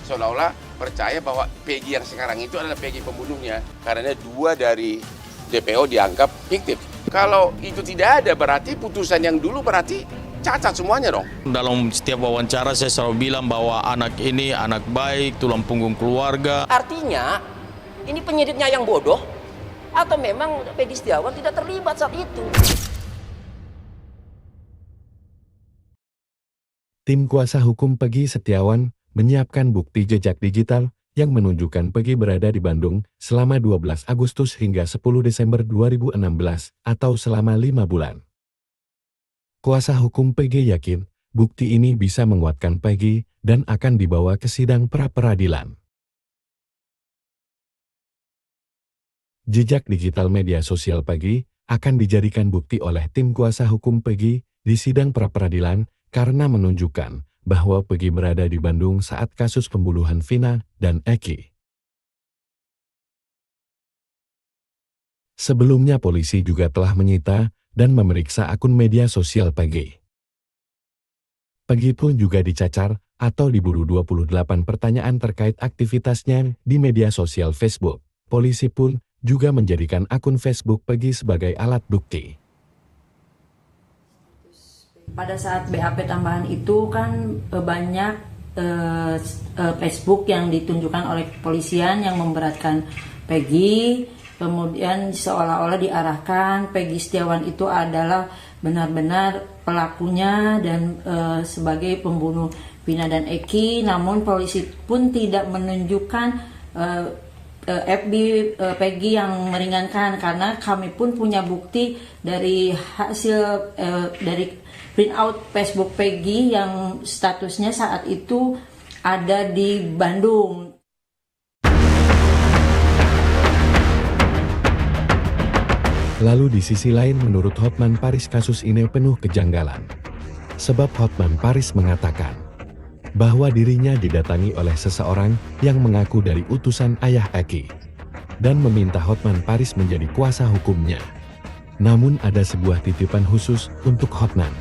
seolah-olah percaya bahwa Peggy yang sekarang itu adalah Peggy pembunuhnya. Karena 2 dari DPO dianggap fiktif. Kalau itu tidak ada, berarti putusan yang dulu berarti cacat semuanya dong. Dalam setiap wawancara saya selalu bilang bahwa anak ini anak baik, tulang punggung keluarga. Artinya, ini penyidiknya yang bodoh, atau memang Peggy Setiawan tidak terlibat saat itu. Tim kuasa hukum Peggy Setiawan menyiapkan bukti jejak digital yang menunjukkan Peggy berada di Bandung selama 12 Agustus hingga 10 Desember 2016 atau selama 5 bulan. Kuasa hukum Peggy yakin bukti ini bisa menguatkan Peggy dan akan dibawa ke sidang pra-peradilan. Jejak digital media sosial Peggy akan dijadikan bukti oleh tim kuasa hukum Peggy di sidang pra-peradilan karena menunjukkan bahwa Peggy berada di Bandung saat kasus pembunuhan Vina dan Eki. Sebelumnya polisi juga telah menyita dan memeriksa akun media sosial Peggy. Peggy pun juga dicacar atau diburu 28 pertanyaan terkait aktivitasnya di media sosial Facebook. Polisi pun juga menjadikan akun Facebook Peggy sebagai alat bukti. Pada saat BAP tambahan itu kan banyak Facebook yang ditunjukkan oleh kepolisian yang memberatkan Peggy, kemudian seolah-olah diarahkan Peggy Setiawan itu adalah benar-benar pelakunya dan sebagai pembunuh Vina dan Eki, namun polisi pun tidak menunjukkan FB Peggy yang meringankan karena kami pun punya bukti dari hasil dari print out Facebook Peggy yang statusnya saat itu ada di Bandung. Lalu di sisi lain menurut Hotman Paris kasus ini penuh kejanggalan. Sebab Hotman Paris mengatakan bahwa dirinya didatangi oleh seseorang yang mengaku dari utusan ayah Eki dan meminta Hotman Paris menjadi kuasa hukumnya. Namun ada sebuah titipan khusus untuk Hotman.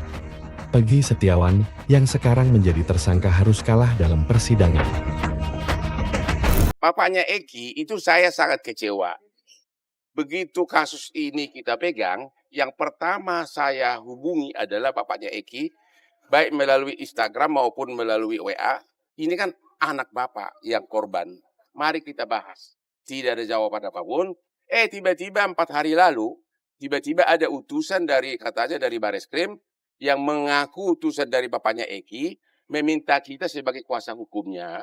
Peggy Setiawan yang sekarang menjadi tersangka harus kalah dalam persidangan. Bapaknya Eki itu saya sangat kecewa. Begitu kasus ini kita pegang, yang pertama saya hubungi adalah bapaknya Eki, baik melalui Instagram maupun melalui WA. Ini kan anak bapak yang korban. Mari kita bahas. Tidak ada jawaban apapun. Tiba-tiba 4 hari lalu, tiba-tiba ada utusan katanya dari Bareskrim, yang mengaku utusan dari bapaknya Eki, meminta kita sebagai kuasa hukumnya,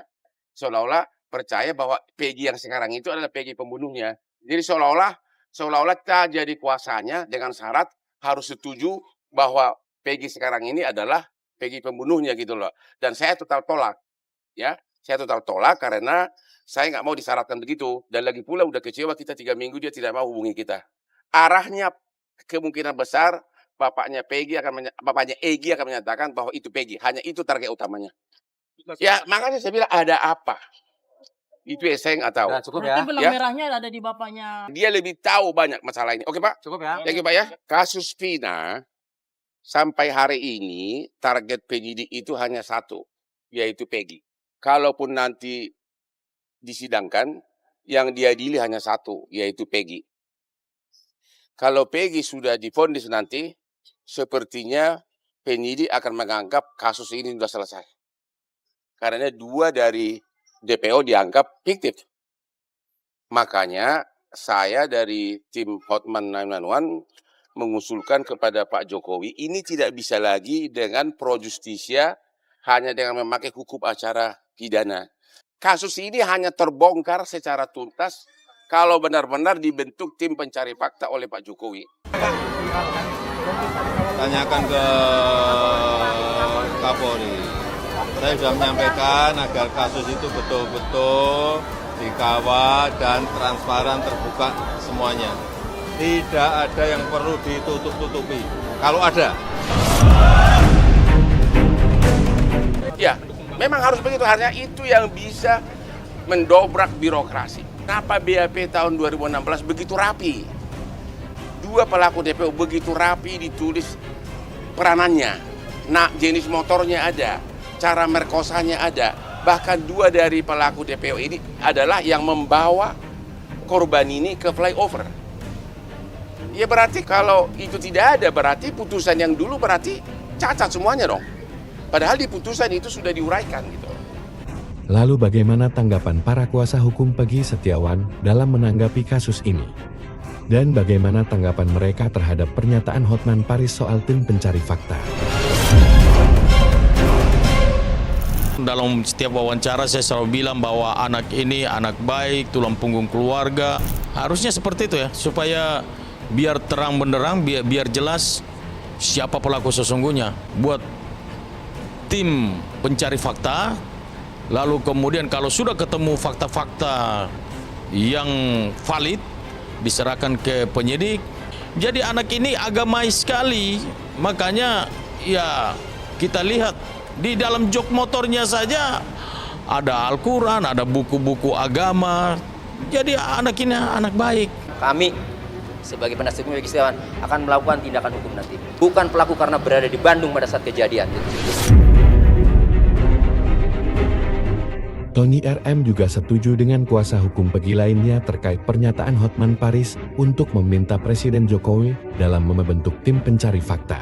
seolah-olah percaya bahwa Peggy yang sekarang itu adalah Peggy pembunuhnya. Jadi seolah-olah kita jadi kuasanya dengan syarat harus setuju bahwa Peggy sekarang ini adalah Peggy pembunuhnya gitu loh. Dan saya total tolak, ya. Saya total tolak karena saya nggak mau disyaratkan begitu. Dan lagi pula udah kecewa kita 3 minggu dia tidak mau hubungi kita. Arahnya kemungkinan besar bapaknya Egi akan menyatakan bahwa itu Peggy. Hanya itu target utamanya. Ya makanya saya bilang ada apa? Itu yang saya nggak tahu. Nah, cukup ya. Berarti benang merahnya ada di bapaknya. Dia lebih tahu banyak masalah ini. Oke Pak? Cukup ya. Thank you Pak ya. Kasus Vina sampai hari ini target penyidik itu hanya satu, yaitu Peggy. Kalaupun nanti disidangkan, yang diadili hanya satu, yaitu Peggy. Kalau Peggy sudah divonis nanti, sepertinya penyidik akan menganggap kasus ini sudah selesai. Karena 2 dari DPO dianggap fiktif. Makanya saya dari tim Hotman 911 mengusulkan kepada Pak Jokowi, ini tidak bisa lagi dengan pro justisia, hanya dengan memakai hukum acara pidana. Kasus ini hanya terbongkar secara tuntas kalau benar-benar dibentuk tim pencari fakta oleh Pak Jokowi. Tanyakan ke Kapolri. Saya sudah menyampaikan agar kasus itu betul-betul dikawal dan transparan, terbuka semuanya. Tidak ada yang perlu ditutup-tutupi. Kalau ada. Ya, memang harus begitu. Hanya itu yang bisa mendobrak birokrasi. Kenapa BAP tahun 2016 begitu rapi? 2 pelaku DPO begitu rapi ditulis peranannya. Nah, jenis motornya ada, cara merkosanya ada. Bahkan 2 dari pelaku DPO ini adalah yang membawa korban ini ke flyover. Ya berarti kalau itu tidak ada, berarti putusan yang dulu berarti cacat semuanya dong. Padahal di putusan itu sudah diuraikan gitu. Lalu bagaimana tanggapan para kuasa hukum Peggy Setiawan dalam menanggapi kasus ini? Dan bagaimana tanggapan mereka terhadap pernyataan Hotman Paris soal tim pencari fakta? Dalam setiap wawancara saya selalu bilang bahwa anak ini anak baik, tulang punggung keluarga. Harusnya seperti itu ya, supaya biar terang benderang, biar jelas siapa pelaku sesungguhnya. Buat tim pencari fakta, lalu kemudian kalau sudah ketemu fakta-fakta yang valid, diserahkan ke penyidik. Jadi anak ini agamais sekali, makanya ya kita lihat di dalam jok motornya saja ada Al-Quran, ada buku-buku agama. Jadi anak ini anak baik. Kami sebagai penasihat hukum Peggy Setiawan akan melakukan tindakan hukum nanti. Bukan pelaku karena berada di Bandung pada saat kejadian. Tony RM juga setuju dengan kuasa hukum Peggy lainnya terkait pernyataan Hotman Paris untuk meminta Presiden Jokowi dalam membentuk tim pencari fakta.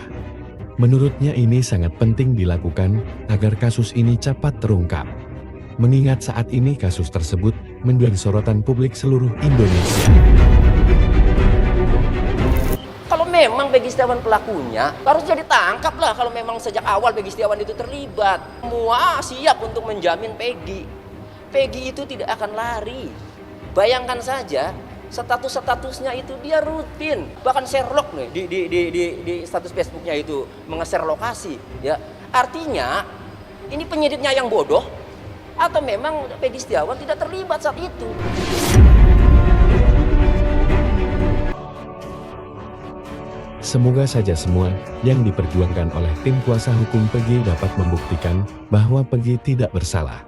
Menurutnya ini sangat penting dilakukan agar kasus ini cepat terungkap. Mengingat saat ini kasus tersebut menjadi sorotan publik seluruh Indonesia. Kalau memang Peggy Setiawan pelakunya, harusnya ditangkap lah kalau memang sejak awal Peggy Setiawan itu terlibat. Semua siap untuk menjamin Peggy. Peggy itu tidak akan lari. Bayangkan saja, statusnya itu dia rutin, bahkan Sherlock nih di status Facebooknya itu menge-share lokasi, ya. Artinya ini penyidiknya yang bodoh atau memang Peggy Setiawan tidak terlibat saat itu. Semoga saja semua yang diperjuangkan oleh tim kuasa hukum Peggy dapat membuktikan bahwa Peggy tidak bersalah.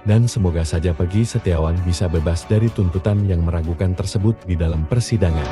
Dan semoga saja Peggy Setiawan bisa bebas dari tuntutan yang meragukan tersebut di dalam persidangan.